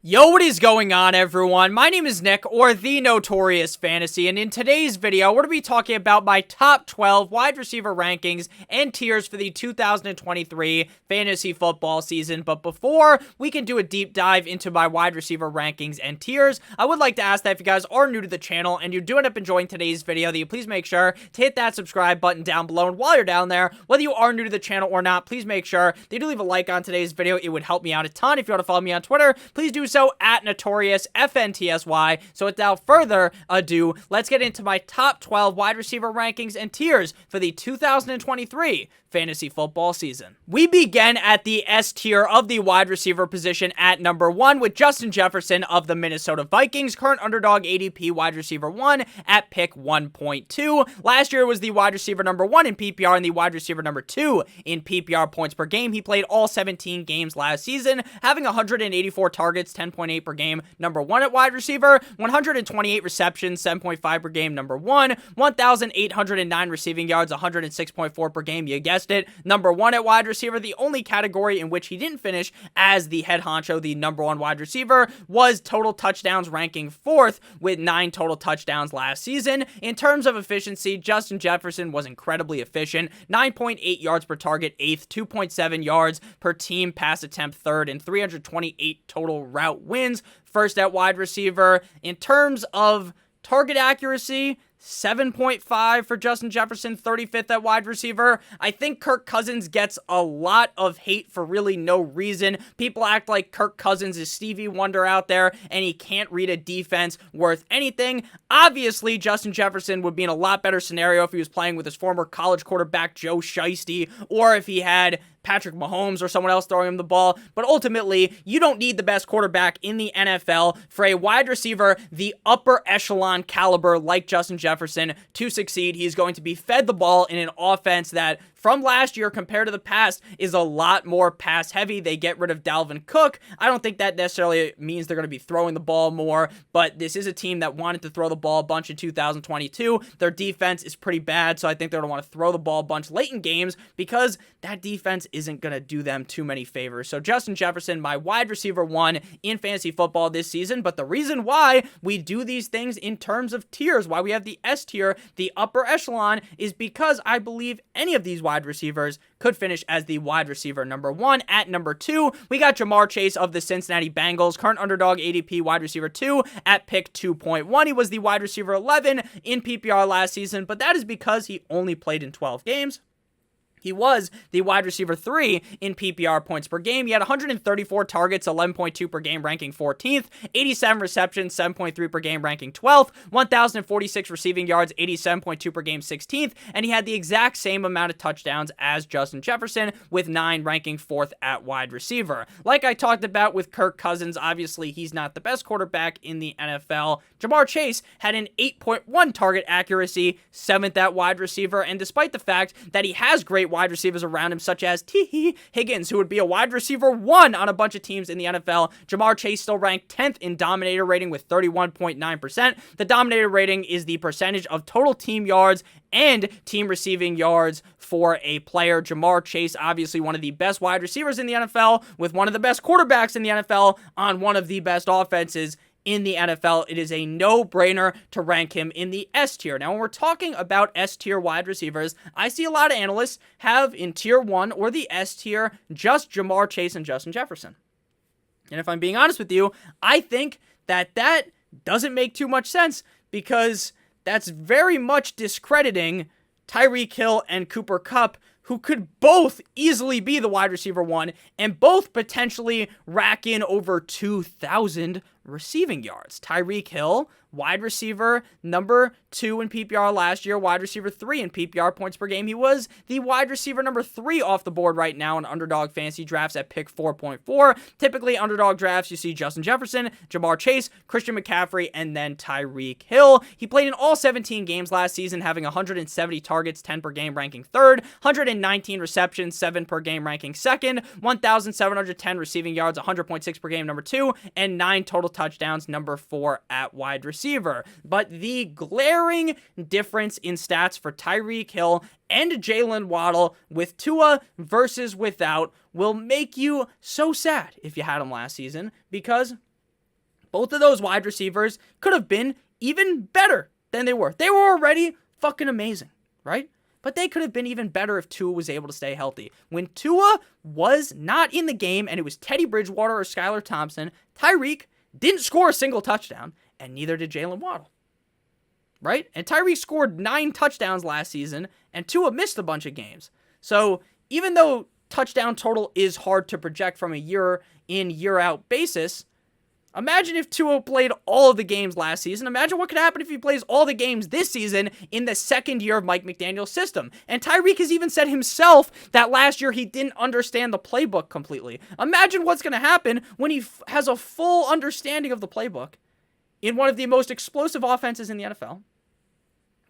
Yo, what is going on, everyone? My name is Nick, or the Notorious Fantasy, and in today's video, we're going to be talking about my top 12 wide receiver rankings and tiers for the 2023 fantasy football season. But before we can do a deep dive into my wide receiver rankings and tiers, I would like to ask that if you guys are new to the channel and you do end up enjoying today's video, that you please make sure to hit that subscribe button down below. And while you're down there, whether you are new to the channel or not, please make sure that you do leave a like on today's video. It would help me out a ton. If you want to follow me on Twitter, please do so at NotoriousFantasy. So without further ado, let's get into my top 12 wide receiver rankings and tiers for the 2023 fantasy football season. We begin at the S tier of the wide receiver position at number 1 with Justin Jefferson of the Minnesota Vikings, current underdog ADP wide receiver 1 at pick 1.2. Last year was the wide receiver number 1 in PPR and the wide receiver number 2 in PPR points per game. He played all 17 games last season, having 184 targets, 10.8 per game, number 1 at wide receiver, 128 receptions, 7.5 per game, number 1, 1,809 receiving yards, 106.4 per game. You guessed it, number 1 at wide receiver. The only category in which he didn't finish as the head honcho, the number 1 wide receiver, was total touchdowns, ranking 4th with 9 total touchdowns last season. In terms of efficiency, Justin Jefferson was incredibly efficient, 9.8 yards per target, 8th, 2.7 yards per team pass attempt, 3rd, and 328 total route wins, 1st at wide receiver. In terms of target accuracy, 7.5 for Justin Jefferson, 35th at wide receiver. I think Kirk Cousins gets a lot of hate for really no reason. People act like Kirk Cousins is Stevie Wonder out there and he can't read a defense worth anything. Obviously, Justin Jefferson would be in a lot better scenario if he was playing with his former college quarterback Joe Shiesty, or if he had Patrick Mahomes or someone else throwing him the ball. But ultimately, you don't need the best quarterback in the NFL for a wide receiver, the upper echelon caliber like Justin Jefferson, to succeed. He's going to be fed the ball in an offense that, from last year compared to the past, is a lot more pass heavy. They get rid of Dalvin Cook. I don't think that necessarily means they're going to be throwing the ball more, but this is a team that wanted to throw the ball a bunch in 2022. Their defense is pretty bad, so I think they're going to want to throw the ball a bunch late in games because that defense isn't going to do them too many favors. So Justin Jefferson, my wide receiver 1 in fantasy football this season. But the reason why we do these things in terms of tiers, why we have the S tier, the upper echelon, is because I believe any of these wide receivers could finish as the wide receiver number 1. At number 2, we got Ja'Marr Chase of the Cincinnati Bengals, current underdog ADP wide receiver 2 at pick 2.1. He was the wide receiver 11 in PPR last season, but that is because he only played in 12 games. He was the wide receiver 3 in PPR points per game. He had 134 targets, 11.2 per game, ranking 14th, 87 receptions, 7.3 per game, ranking 12th, 1,046 receiving yards, 87.2 per game, 16th, and he had the exact same amount of touchdowns as Justin Jefferson, with 9, ranking 4th at wide receiver. Like I talked about with Kirk Cousins, obviously he's not the best quarterback in the NFL. Ja'Marr Chase had an 8.1 target accuracy, 7th at wide receiver, and despite the fact that he has great wide receivers around him, such as Higgins, who would be a wide receiver 1 on a bunch of teams in the NFL, Ja'Marr Chase still ranked 10th in dominator rating with 31.9%. The dominator rating is the percentage of total team yards and team receiving yards for a player. Ja'Marr Chase, obviously one of the best wide receivers in the NFL, with one of the best quarterbacks in the NFL on one of the best offenses in the NFL. It is a no-brainer to rank him in the S tier. Now, when we're talking about S tier wide receivers, I see a lot of analysts have in tier 1 or the S tier just Ja'Marr Chase and Justin Jefferson. And if I'm being honest with you, I think that doesn't make too much sense, because that's very much discrediting Tyreek Hill and Cooper Kupp, who could both easily be the wide receiver 1 and both potentially rack in over 2,000 receiving yards. Tyreek Hill, wide receiver number 2 in PPR last year, wide receiver 3 in PPR points per game. He was the wide receiver number 3 off the board right now in underdog fantasy drafts at pick 4.4. Typically, underdog drafts, you see Justin Jefferson, Ja'Marr Chase, Christian McCaffrey, and then Tyreek Hill. He played in all 17 games last season, having 170 targets, 10 per game, ranking 3rd, 119 receptions, 7 per game, ranking 2nd, 1,710 receiving yards, 100.6 per game, number 2, and 9 total touchdowns, number 4 at wide receiver. But the glaring difference in stats for Tyreek Hill and Jaylen Waddle with Tua versus without will make you so sad if you had him last season, because Both of those wide receivers could have been even better than they were. They were already fucking amazing, right? But they could have been even better if Tua was able to stay healthy. When Tua was not in the game and it was Teddy Bridgewater or Skylar Thompson, Tyreek didn't score a single touchdown, and neither did Jaylen Waddle, right? And Tyreek scored 9 touchdowns last season, and Tua missed a bunch of games. So even though touchdown total is hard to project from a year-in, year-out basis, imagine if Tua played all of the games last season. Imagine what could happen if he plays all the games this season in the second year of Mike McDaniel's system. And Tyreek has even said himself that last year he didn't understand the playbook completely. Imagine what's going to happen when he has a full understanding of the playbook in one of the most explosive offenses in the NFL.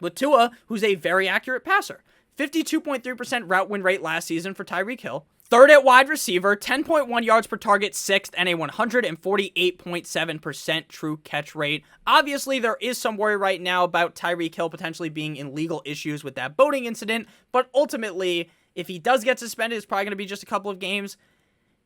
With Tua, who's a very accurate passer. 52.3% route win rate last season for Tyreek Hill. Third at wide receiver, 10.1 yards per target, 6th, and a 148.7% true catch rate. Obviously, there is some worry right now about Tyreek Hill potentially being in legal issues with that boating incident, but ultimately, if he does get suspended, it's probably going to be just a couple of games.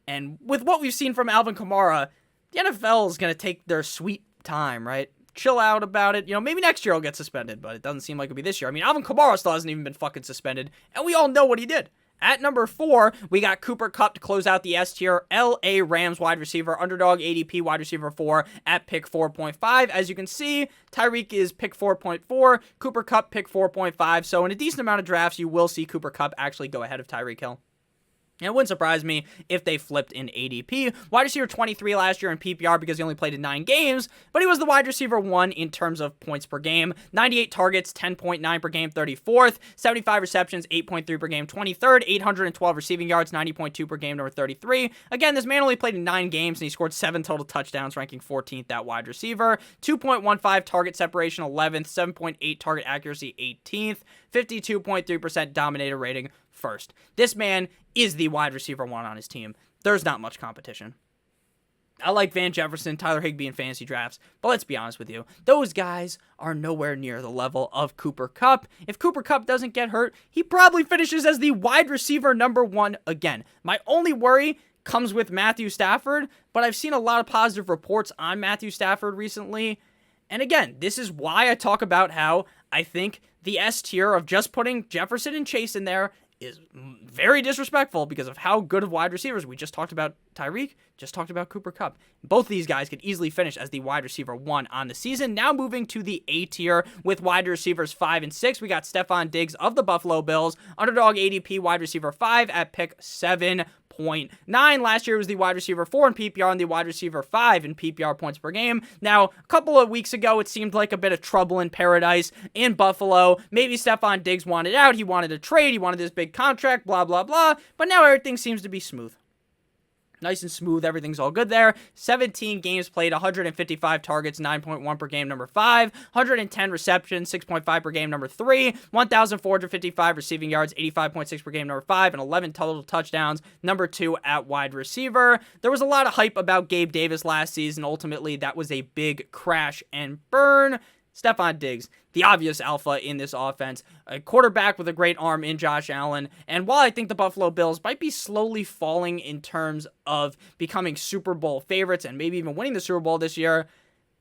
And with what we've seen from Alvin Kamara, the NFL is going to take their sweet time, right? Chill out about it. Maybe next year he'll get suspended, but it doesn't seem like it'll be this year. I mean, Alvin Kamara still hasn't even been fucking suspended, and we all know what he did. At number 4, we got Cooper Kupp to close out the S tier. LA Rams wide receiver, underdog ADP wide receiver 4 at pick 4.5. As you can see, Tyreek is pick 4.4, Cooper Kupp pick 4.5. So in a decent amount of drafts, you will see Cooper Kupp actually go ahead of Tyreek Hill. And it wouldn't surprise me if they flipped in ADP. Wide receiver 23 last year in PPR because he only played in 9 games, but he was the wide receiver 1 in terms of points per game. 98 targets, 10.9 per game, 34th. 75 receptions, 8.3 per game, 23rd. 812 receiving yards, 90.2 per game, number 33. Again, this man only played in 9 games, and he scored 7 total touchdowns, ranking 14th at wide receiver. 2.15 target separation, 11th. 7.8 target accuracy, 18th. 52.3% dominator rating, 1st. This man is the wide receiver 1 on his team. There's not much competition. I like Van Jefferson, Tyler Higbee in fantasy drafts, but let's be honest with you. Those guys are nowhere near the level of Cooper Kupp. If Cooper Kupp doesn't get hurt, he probably finishes as the wide receiver number 1 again. My only worry comes with Matthew Stafford, but I've seen a lot of positive reports on Matthew Stafford recently. And again, this is why I talk about how I think the S tier of just putting Jefferson and Chase in there is very disrespectful because of how good of wide receivers. We just talked about Tyreek, just talked about Cooper Kupp. Both of these guys could easily finish as the wide receiver 1 on the season. Now moving to the A tier with wide receivers 5 and 6, we got Stefon Diggs of the Buffalo Bills, underdog ADP wide receiver 5 at pick 7.9. Last year was the wide receiver 4 in PPR and the wide receiver 5 in PPR points per game. Now, a couple of weeks ago, it seemed like a bit of trouble in paradise in Buffalo. Maybe Stefon Diggs wanted out. He wanted a trade. He wanted this big contract, blah, blah, blah. But now everything seems to be smooth. Nice and smooth. Everything's all good there. 17 games played, 155 targets, 9.1 per game, number 5. 110 receptions, 6.5 per game, number 3. 1,455 receiving yards, 85.6 per game, number 5. And 11 total touchdowns, number 2 at wide receiver. There was a lot of hype about Gabe Davis last season. Ultimately, that was a big crash and burn. Stefon Diggs, the obvious alpha in this offense, a quarterback with a great arm in Josh Allen. And while I think the Buffalo Bills might be slowly falling in terms of becoming Super Bowl favorites and maybe even winning the Super Bowl this year,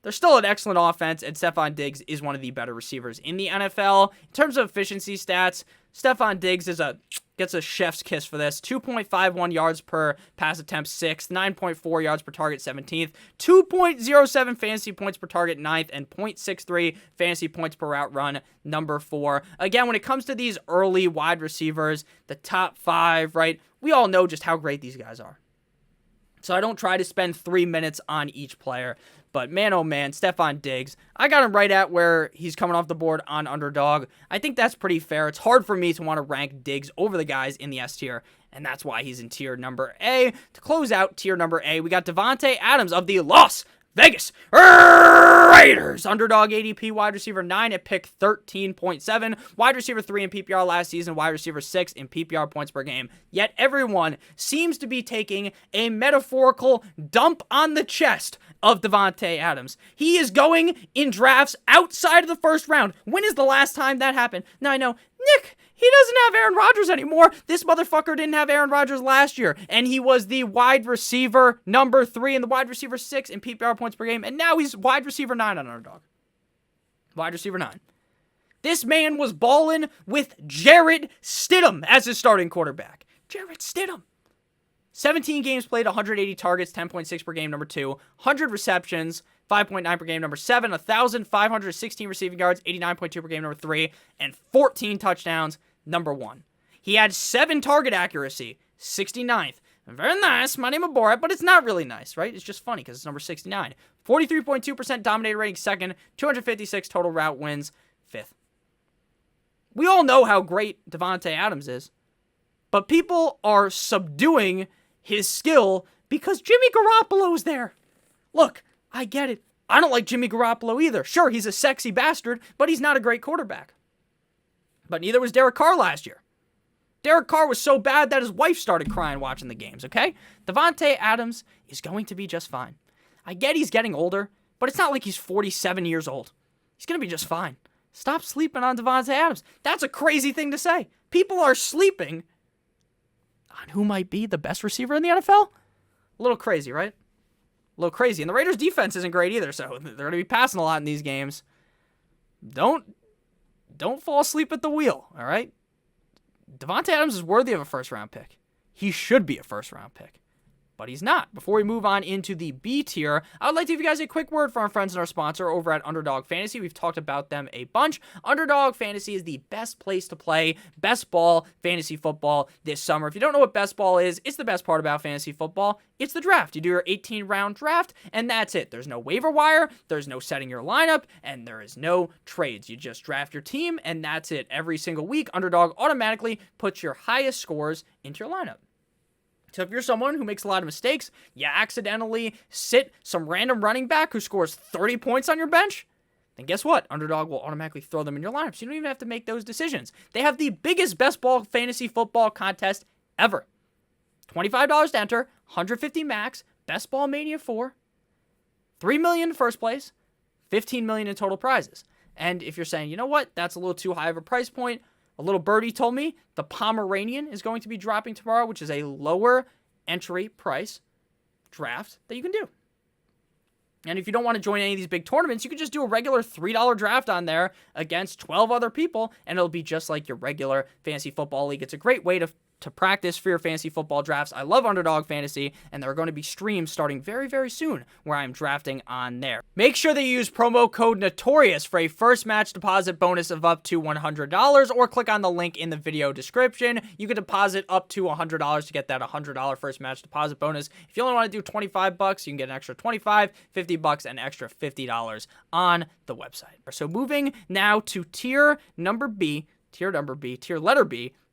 they're still an excellent offense, and Stefon Diggs is one of the better receivers in the NFL. In terms of efficiency stats, Stefon Diggs gets a chef's kiss for this. 2.51 yards per pass attempt, 6th. 9.4 yards per target, 17th. 2.07 fantasy points per target, 9th. And 0.63 fantasy points per route run, number 4. Again, when it comes to these early wide receivers, the top 5, right, we all know just how great these guys are. So I don't try to spend 3 minutes on each player. But man, oh man, Stefon Diggs, I got him right at where he's coming off the board on underdog. I think that's pretty fair. It's hard for me to want to rank Diggs over the guys in the S tier, and that's why he's in tier number A. To close out tier number A, we got Davante Adams of the Las Vegas Raiders. Underdog ADP wide receiver 9 at pick 13.7. Wide receiver 3 in PPR last season. Wide receiver 6 in PPR points per game. Yet everyone seems to be taking a metaphorical dump on the chest of Davante Adams. He is going in drafts outside of the first round. When is the last time that happened? Now I know, Nick, He doesn't have Aaron Rodgers anymore. This motherfucker didn't have Aaron Rodgers last year, and he was the wide receiver number 3 and the wide receiver 6 in PPR points per game, and now he's wide receiver 9 on Underdog. Wide receiver 9. This man was balling with Jarrett Stidham as his starting quarterback. Jarrett Stidham. 17 games played, 180 targets, 10.6 per game, number 2. 100 receptions, 5.9 per game, number 7. 1,516 receiving yards, 89.2 per game, number 3. And 14 touchdowns, number 1. He had 7 target accuracy, 69th. Very nice, Money Maborat, but it's not really nice, right? It's just funny because it's number 69. 43.2% dominator rating, 2nd. 256 total route wins, 5th. We all know how great Davante Adams is, but people are subduing his skill because Jimmy Garoppolo's there. Look, I get it. I don't like Jimmy Garoppolo either. Sure, he's a sexy bastard, but he's not a great quarterback. But neither was Derek Carr last year. Derek Carr was so bad that his wife started crying watching the games, okay? Davante Adams is going to be just fine. I get he's getting older, but it's not like he's 47 years old. He's going to be just fine. Stop sleeping on Davante Adams. That's a crazy thing to say. People are sleeping on who might be the best receiver in the NFL? A little crazy, right? A little crazy. And the Raiders' defense isn't great either, so they're going to be passing a lot in these games. Don't fall asleep at the wheel, all right? Davante Adams is worthy of a first-round pick. He should be a first-round pick. But he's not. Before we move on into the B tier, I would like to give you guys a quick word from our friends and our sponsor over at Underdog Fantasy. We've talked about them a bunch. Underdog Fantasy is the best place to play best ball fantasy football this summer. If you don't know what best ball is, it's the best part about fantasy football. It's the draft. You do your 18-round draft, and that's it. There's no waiver wire, there's no setting your lineup, and there is no trades. You just draft your team, and that's it. Every single week, Underdog automatically puts your highest scores into your lineup. So if you're someone who makes a lot of mistakes, you accidentally sit some random running back who scores 30 points on your bench, then guess what? Underdog will automatically throw them in your lineup. So you don't even have to make those decisions. They have the biggest best ball fantasy football contest ever. $25 to enter, $150 max, Best Ball Mania 4, $3 million in first place, $15 million in total prizes. And if you're saying, you know what, that's a little too high of a price point, a little birdie told me the Pomeranian is going to be dropping tomorrow, which is a lower entry price draft that you can do. And if you don't want to join any of these big tournaments, you can just do a regular $3 draft on there against 12 other people, and it'll be just like your regular fantasy football league. It's a great way to practice for your fantasy football drafts. I love Underdog Fantasy, and there are going to be streams starting very, very soon where I'm drafting on there. Make sure that you use promo code Notorious for a first match deposit bonus of up to $100, or click on the link in the video description. You can deposit up to $100 to get that $100 first match deposit bonus. If you only want to do $25, you can get an extra $25, $50, and extra $50 on the website. So moving now to tier letter B,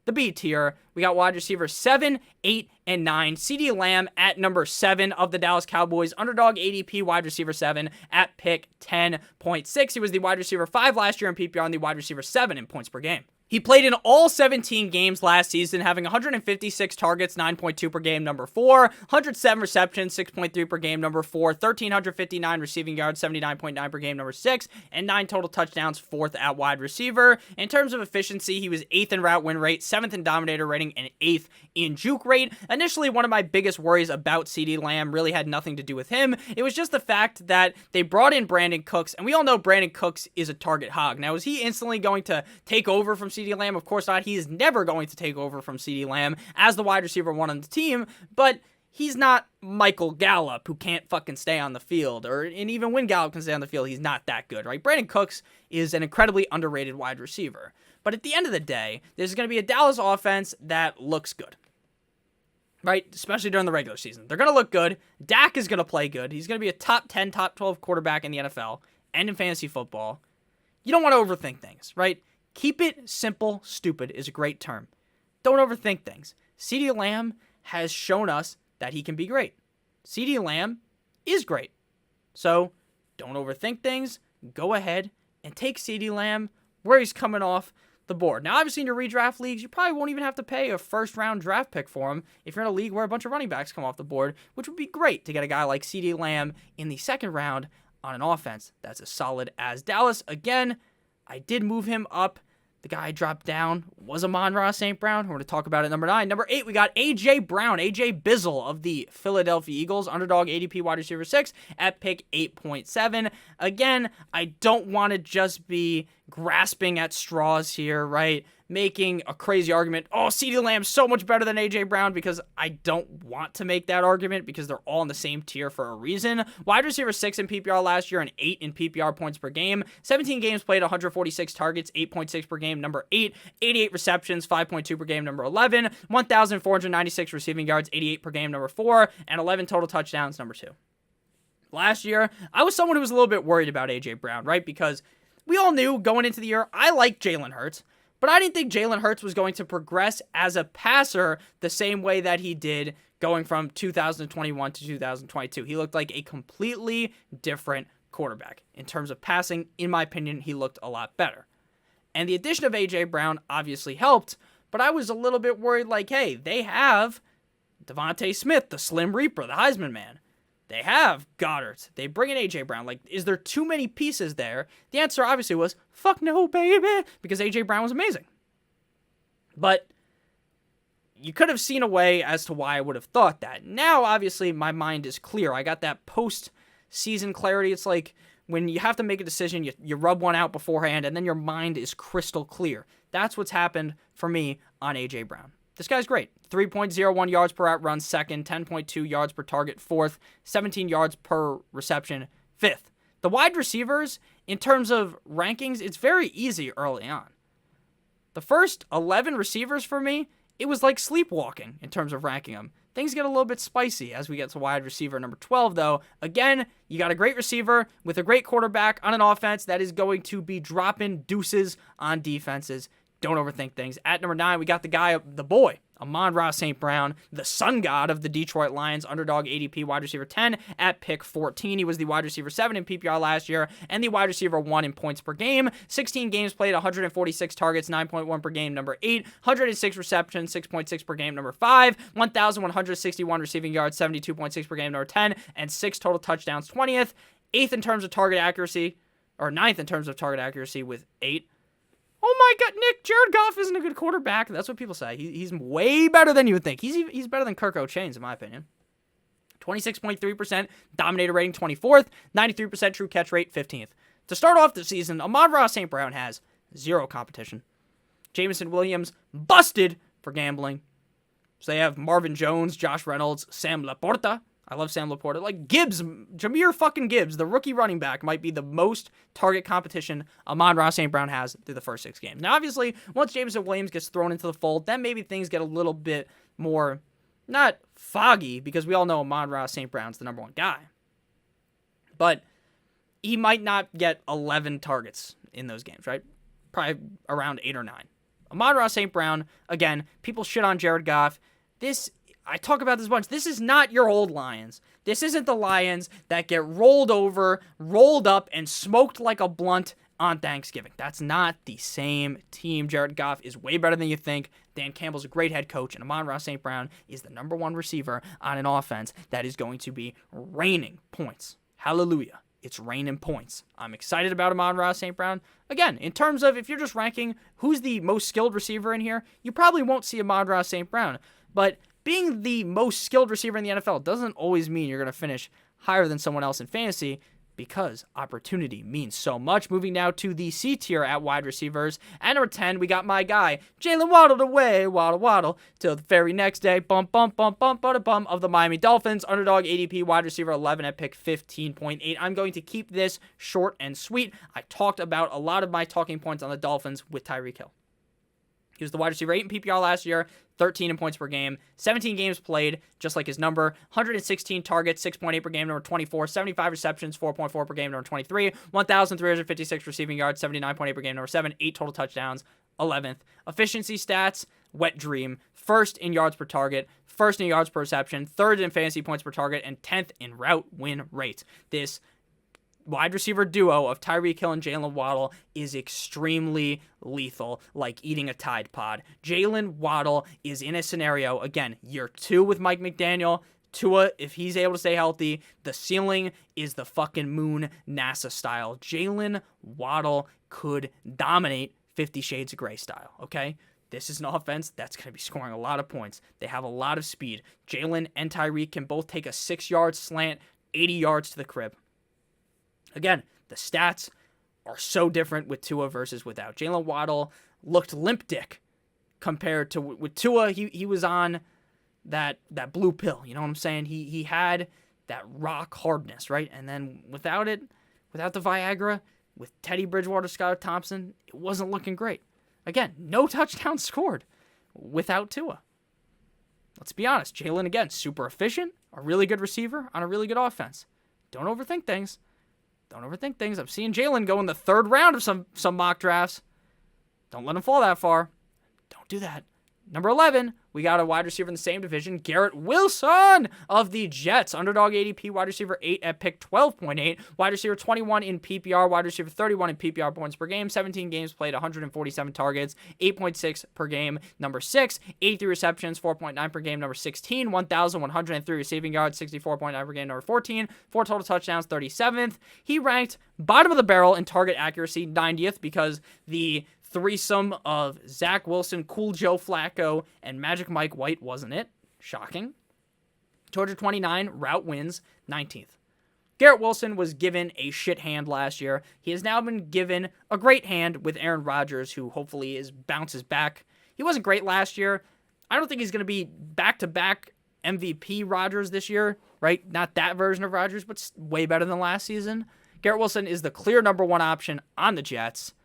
the B tier, we got wide receivers 7, 8, and 9. CeeDee Lamb at number 7 of the Dallas Cowboys. Underdog ADP wide receiver 7 at pick 10.6. He was the wide receiver 5 last year in PPR and the wide receiver 7 in points per game. He played in all 17 games last season, having 156 targets, 9.2 per game, number 4, 107 receptions, 6.3 per game, number 4, 1,359 receiving yards, 79.9 per game, number 6, and 9 total touchdowns, 4th at wide receiver. In terms of efficiency, he was 8th in route win rate, 7th in dominator rating, and 8th in juke rate. Initially, one of my biggest worries about CeeDee Lamb really had nothing to do with him. It was just the fact that they brought in Brandon Cooks, and we all know Brandon Cooks is a target hog. Now, is he instantly going to take over from CeeDee Lamb? Of course not. He is never going to take over from CeeDee Lamb as the wide receiver 1 on the team, but he's not Michael Gallup, who can't fucking stay on the field, and even when Gallup can stay on the field, he's not that good, right? Brandon Cooks is an incredibly underrated wide receiver. But at the end of the day, there's going to be a Dallas offense that looks good, right? Especially during the regular season. They're going to look good. Dak is going to play good. He's going to be a top 10, top 12 quarterback in the NFL and in fantasy football. You don't want to overthink things, right? Keep it simple. Stupid is a great term. Don't overthink things. CeeDee Lamb has shown us that he can be great. CeeDee Lamb is great. So don't overthink things. Go ahead and take CeeDee Lamb where he's coming off the board. Now, obviously, in your redraft leagues, you probably won't even have to pay a first-round draft pick for him if you're in a league where a bunch of running backs come off the board, which would be great to get a guy like CeeDee Lamb in the second round on an offense that's as solid as Dallas. Again, I did move him up The guy dropped down was Amon-Ra St. Brown. We're going to talk about it. Number 9. Number 8, we got A.J. Brown, A.J. Bizzle of the Philadelphia Eagles, underdog ADP wide receiver 6 at pick 8.7. Again, I don't want to just be grasping at straws here, right? Making a crazy argument, oh, CeeDee Lamb's so much better than A.J. Brown, because I don't want to make that argument because they're all in the same tier for a reason. Wide receiver 6 in PPR last year and 8 in PPR points per game. 17 games played, 146 targets, 8.6 per game. Number 8, 88 receptions, 5.2 per game. Number 11, 1,496 receiving yards, 88 per game. Number 4, and 11 total touchdowns. Number 2. Last year, I was someone who was a little bit worried about A.J. Brown, right? Because we all knew going into the year, I like Jalen Hurts. But I didn't think Jalen Hurts was going to progress as a passer the same way that he did going from 2021 to 2022. He looked like a completely different quarterback. In terms of passing, in my opinion, he looked a lot better. And the addition of A.J. Brown obviously helped, but I was a little bit worried like, hey, they have Davante Smith, the Slim Reaper, the Heisman man. They have Goddard. They bring in A.J. Brown. Like, is there too many pieces there? The answer obviously was, fuck no, baby, because A.J. Brown was amazing. But you could have seen a way as to why I would have thought that. Now, obviously, my mind is clear. I got that post-season clarity. It's like when you have to make a decision, you rub one out beforehand, and then your mind is crystal clear. That's what's happened for me on A.J. Brown. This guy's great. 3.01 yards per out run, 2nd. 10.2 yards per target, 4th. 17 yards per reception, 5th. The wide receivers, in terms of rankings, it's very easy early on. The first 11 receivers for me, it was like sleepwalking in terms of ranking them. Things get a little bit spicy as we get to wide receiver number 12, though. Again, you got a great receiver with a great quarterback on an offense that is going to be dropping deuces on defenses. Don't overthink things. At number 9, we got the guy, the boy, Amon-Ra St. Brown, the sun god of the Detroit Lions, underdog ADP wide receiver 10 at pick 14. He was the wide receiver 7 in PPR last year and the wide receiver 1 in points per game. 16 games played, 146 targets, 9.1 per game. Number 8, 106 receptions, 6.6 per game. Number 5, 1,161 receiving yards, 72.6 per game. Number 10, and 6 total touchdowns, 20th. 8th in terms of target accuracy, or 9th in terms of target accuracy with 8. Oh my God, Nick, Jared Goff isn't a good quarterback. That's what people say. He's way better than you would think. He's better than Kirk O'Chains, in my opinion. 26.3% dominator rating, 24th. 93% true catch rate, 15th. To start off the season, Amon-Ra St. Brown has 0 competition. Jameson Williams busted for gambling. So they have Marvin Jones, Josh Reynolds, Sam Laporta. I love Sam Laporta. Like Gibbs, Jahmyr fucking Gibbs, the rookie running back, might be the most target competition Amon-Ra St. Brown has through the first 6 games. Now, obviously, once Jameson Williams gets thrown into the fold, then maybe things get a little bit more, not foggy, because we all know Amon-Ra St. Brown's the number 1 guy. But he might not get 11 targets in those games, right? Probably around 8 or 9. Amon-Ra St. Brown, again, people shit on Jared Goff. I talk about this a bunch. This is not your old Lions. This isn't the Lions that get rolled over, rolled up, and smoked like a blunt on Thanksgiving. That's not the same team. Jared Goff is way better than you think. Dan Campbell's a great head coach, and Amon-Ra St. Brown is the number 1 receiver on an offense that is going to be raining points. Hallelujah. It's raining points. I'm excited about Amon-Ra St. Brown. Again, in terms of if you're just ranking who's the most skilled receiver in here, you probably won't see Amon-Ra St. Brown. But being the most skilled receiver in the NFL doesn't always mean you're going to finish higher than someone else in fantasy, because opportunity means so much. Moving now to the C tier at wide receivers. At number 10, we got my guy, Jaylen Waddle away, waddle, till the very next day, bum, of the Miami Dolphins, underdog ADP wide receiver 11 at pick 15.8. I'm going to keep this short and sweet. I talked about a lot of my talking points on the Dolphins with Tyreek Hill. He was the wide receiver 8 in PPR last year, 13 in points per game, 17 games played, just like his number, 116 targets, 6.8 per game, number 24, 75 receptions, 4.4 per game, number 23, 1,356 receiving yards, 79.8 per game, number 7, 8 total touchdowns, 11th. Efficiency stats, wet dream, 1st in yards per target, 1st in yards per reception, 3rd in fantasy points per target, and 10th in route win rate. This wide receiver duo of Tyreek Hill and Jaylen Waddle is extremely lethal, like eating a Tide Pod. Jaylen Waddle is in a scenario, again, year 2 with Mike McDaniel. Tua, if he's able to stay healthy, the ceiling is the fucking moon, NASA style. Jaylen Waddle could dominate 50 Shades of Grey style, okay? This is an offense that's going to be scoring a lot of points. They have a lot of speed. Jaylen and Tyreek can both take a 6-yard slant, 80 yards to the crib. Again, the stats are so different with Tua versus without. Jaylen Waddle looked limp dick compared to with Tua. He was on that blue pill. You know what I'm saying? He had that rock hardness, right? And then without the Viagra, with Teddy Bridgewater, Skylar Thompson, it wasn't looking great. Again, no touchdowns scored without Tua. Let's be honest. Jaylen, again, super efficient, a really good receiver on a really good offense. Don't overthink things. I'm seeing Jaylen go in the 3rd round of some mock drafts. Don't let him fall that far. Don't do that. Number 11, we got a wide receiver in the same division, Garrett Wilson of the Jets. Underdog ADP, wide receiver 8 at pick 12.8. Wide receiver 21 in PPR, wide receiver 31 in PPR points per game. 17 games played, 147 targets, 8.6 per game. Number 6, 83 receptions, 4.9 per game. Number 16, 1,103 receiving yards, 64.9 per game. Number 14, 4 total touchdowns, 37th. He ranked bottom of the barrel in target accuracy, 90th, because the threesome of Zach Wilson, Cool Joe Flacco, and Magic Mike White wasn't it. Shocking. 229 route wins, 19th. Garrett Wilson was given a shit hand last year. He has now been given a great hand with Aaron Rodgers, who hopefully bounces back. He wasn't great last year. I don't think he's going to be back-to-back MVP Rodgers this year, right? Not that version of Rodgers, but way better than last season. Garrett Wilson is the clear number 1 option on the Jets.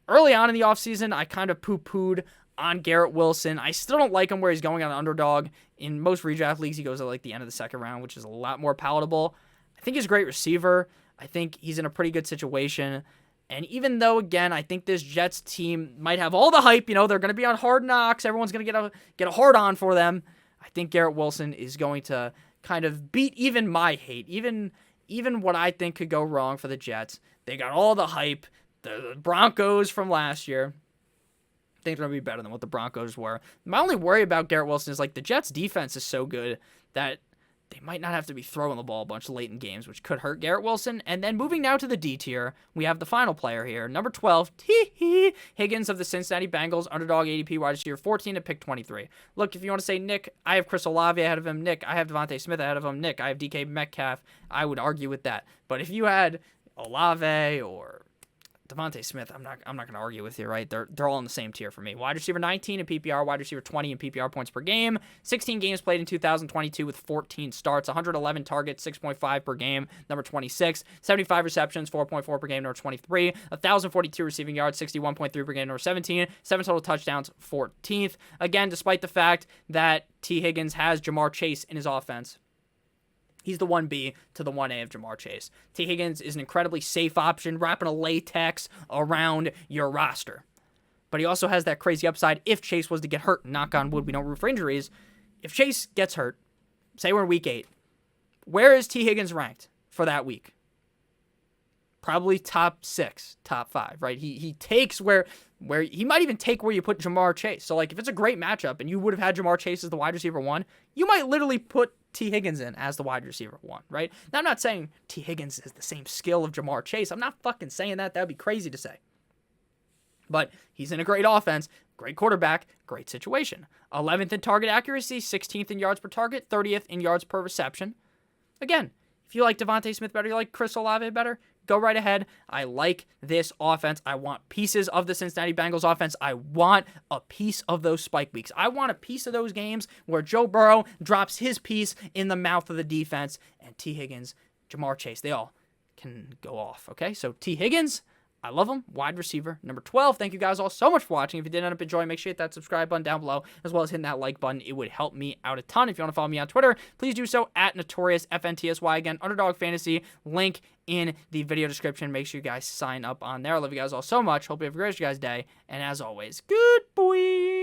Early on in the offseason, I kind of poo-pooed on Garrett Wilson. I still don't like him where he's going on an underdog. In most redraft leagues, he goes at like the end of the 2nd round, which is a lot more palatable. I think he's a great receiver. I think he's in a pretty good situation. And even though, again, I think this Jets team might have all the hype, they're going to be on Hard Knocks. Everyone's going to get a hard on for them. I think Garrett Wilson is going to kind of beat even my hate, even what I think could go wrong for the Jets. They got all the hype. The Broncos from last year, I think they're going to be better than what the Broncos were. My only worry about Garrett Wilson is like the Jets defense is so good that they might not have to be throwing the ball a bunch late in games, which could hurt Garrett Wilson. And then moving now to the D tier, we have the final player here. Number 12, Higgins of the Cincinnati Bengals, underdog ADP wide receiver 14 at pick 23. Look, if you want to say, Nick, I have Chris Olave ahead of him. Nick, I have Davante Smith ahead of him. Nick, I have DK Metcalf. I would argue with that. But if you had Olave or Davante Smith, I'm not going to argue with you, right? They're all in the same tier for me. Wide receiver 19 in PPR, wide receiver 20 in PPR points per game. 16 games played in 2022 with 14 starts, 111 targets, 6.5 per game. Number 26, 75 receptions, 4.4 per game. Number 23, 1,042 receiving yards, 61.3 per game. Number 17, 7 total touchdowns, 14th. Again, despite the fact that T. Higgins has Jamar Chase in his offense, he's the 1B to the 1A of Jamar Chase. T. Higgins is an incredibly safe option, wrapping a latex around your roster. But he also has that crazy upside if Chase was to get hurt. Knock on wood, we don't root for injuries. If Chase gets hurt, say we're in week 8, where is T. Higgins ranked for that week? Probably top 6, top 5, right? He takes where he might even take where you put Jamar Chase. So like if it's a great matchup and you would have had Jamar Chase as the wide receiver 1, you might literally put T. Higgins in as the wide receiver 1, right? Now, I'm not saying T. Higgins is the same skill of Jamar Chase. I'm not fucking saying that. That would be crazy to say. But he's in a great offense, great quarterback, great situation. 11th in target accuracy, 16th in yards per target, 30th in yards per reception. Again, if you like Davante Smith better, you like Chris Olave better, go right ahead. I like this offense. I want pieces of the Cincinnati Bengals offense. I want a piece of those spike weeks. I want a piece of those games where Joe Burrow drops his piece in the mouth of the defense and T. Higgins, Jamar Chase, they all can go off, okay? So T. Higgins, I love him. Wide receiver, number 12. Thank you guys all so much for watching. If you did end up enjoying, make sure you hit that subscribe button down below, as well as hitting that like button. It would help me out a ton. If you want to follow me on Twitter, please do so at NotoriousFantasy. Again, Underdog Fantasy, link in the video description. Make sure you guys sign up on there. I love you guys all so much. Hope you have a great guys' day. And as always, good boy.